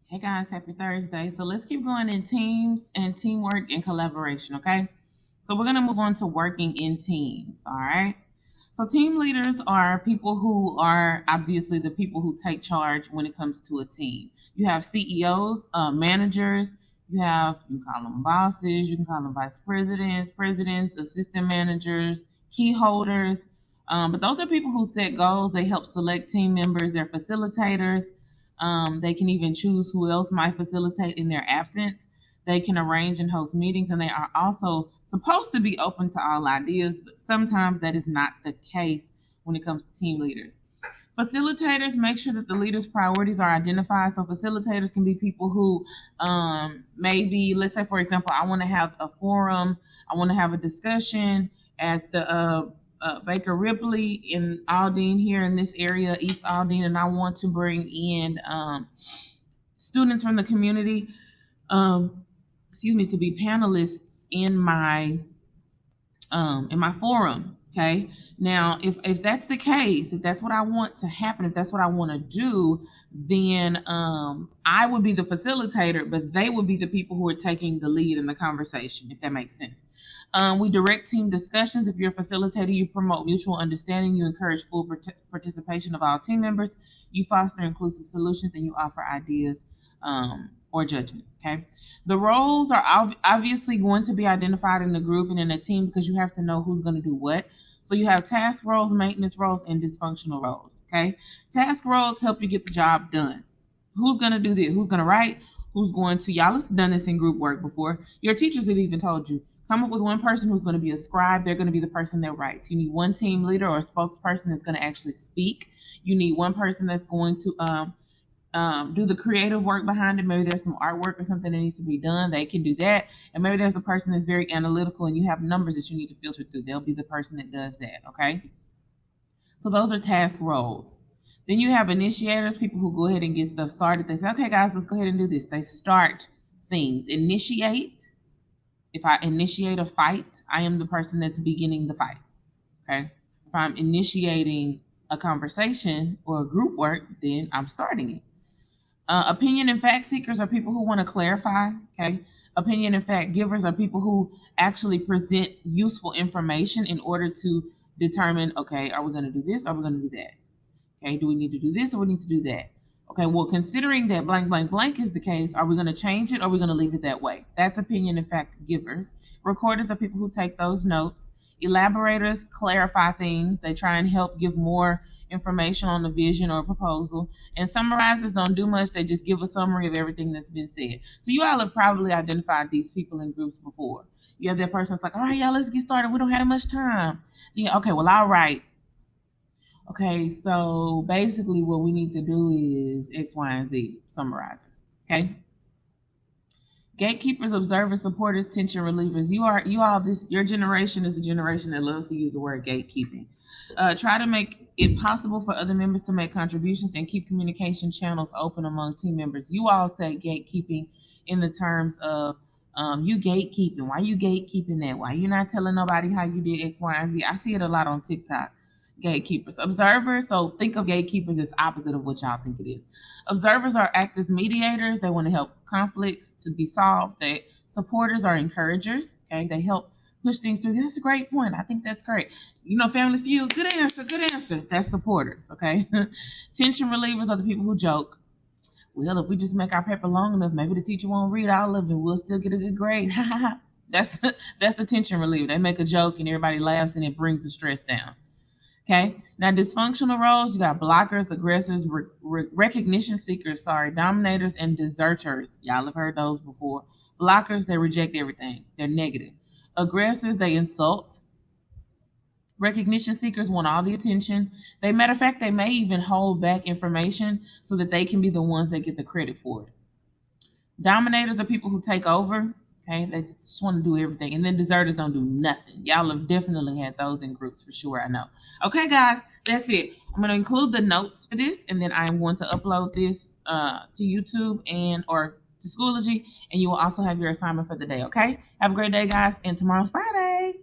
Hey guys, happy Thursday. So let's keep going in teams and teamwork and collaboration, okay? So we're going to move on to working in teams, all right? So team leaders are people who are obviously the people who take charge when it comes to a team. You have CEOs, managers, you can call them bosses, you can call them vice presidents, assistant managers, key holders. But those are people who set goals. They help select team members. They're facilitators. They can even choose who else might facilitate in their absence. They can arrange and host meetings, and they are also supposed to be open to all ideas, but sometimes that is not the case when it comes to team leaders. Facilitators make sure that the leader's priorities are identified. So facilitators can be people who maybe, let's say, for example, I want to have a forum, I want to have a discussion at the Baker Ripley in Aldine here in this area, East Aldine, and I want to bring in students from the community, um, to be panelists in my forum. Okay. Now, if that's the case, if that's what I want to happen, if that's what I want to do, then I would be the facilitator, but they would be the people who are taking the lead in the conversation, if that makes sense. We direct team discussions. If you're a facilitator, you promote mutual understanding, you encourage full participation of all team members, you foster inclusive solutions, and you offer ideas or judgments. Okay. The roles are obviously going to be identified in the group and in a team because you have to know who's going to do what. So you have task roles, maintenance roles, and dysfunctional roles. Okay. Task roles help you get the job done. Who's going to do this? Who's going to write? Who's going to, y'all have done this in group work before. Your teachers have even told you, come up with one person who's going to be a scribe. They're going to be the person that writes. You need one team leader or a spokesperson that's going to actually speak. You need one person that's going to do the creative work behind it. Maybe there's some artwork or something that needs to be done. They can do that. And maybe there's a person that's very analytical and you have numbers that you need to filter through. They'll be the person that does that. Okay. So those are task roles. Then you have initiators, people who go ahead and get stuff started. They say, okay, guys, let's go ahead and do this. They start things. Initiate. If I initiate a fight, I am the person that's beginning the fight. Okay. If I'm initiating a conversation or a group work, then I'm starting it. Opinion and fact seekers are people who want to clarify. Okay. Opinion and fact givers are people who actually present useful information in order to determine, okay, are we going to do this? Or are we going to do that? Okay. Do we need to do this or we need to do that? Okay. Well, considering that blank, blank, blank is the case, are we going to change it or are we going to leave it that way? That's opinion and fact givers. Recorders are people who take those notes. Elaborators clarify things. They try and help give more information on the vision or proposal. And summarizers don't do much. They just give a summary of everything that's been said. So you all have probably identified these people in groups before. You have that person that's like, all right, y'all, let's get started. We don't have much time. Yeah, okay, well, all right. Okay, so basically what we need to do is X, Y, and Z summarizers. Okay. Gatekeepers, observers, supporters, tension relievers. You all this your generation is a generation that loves to use the word gatekeeping. Try to make it possible for other members to make contributions and keep communication channels open among team members. You all say gatekeeping in the terms of you gatekeeping. Why you gatekeeping that? Why you not telling nobody how you did X, Y, and Z? I see it a lot on TikTok. Gatekeepers, observers. So think of gatekeepers as opposite of what y'all think it is. Observers are act as mediators. They want to help conflicts to be solved. They supporters are encouragers. Okay, they help push things through. That's a great point. I think that's great. Family Feud. Good answer. Good answer. That's supporters. Okay. Tension relievers are the people who joke. Well, if we just make our paper long enough, maybe the teacher won't read all of it. We'll still get a good grade. that's that's the tension reliever. They make a joke and everybody laughs and it brings the stress down. Okay. Now, dysfunctional roles, you got blockers, aggressors, recognition seekers, dominators, and deserters. Y'all have heard those before. Blockers, they reject everything, they're negative. Aggressors, they insult. Recognition seekers want all the attention. Matter of fact, they may even hold back information so that they can be the ones that get the credit for it. Dominators are people who take over. Okay, they just want to do everything, and then deserters don't do nothing. Y'all have definitely had those in groups for sure. I know. Okay, guys, that's it. I'm going to include the notes for this, and then I'm going to upload this to YouTube and or to Schoology, and you will also have your assignment for the day. Okay, have a great day, guys, and tomorrow's Friday.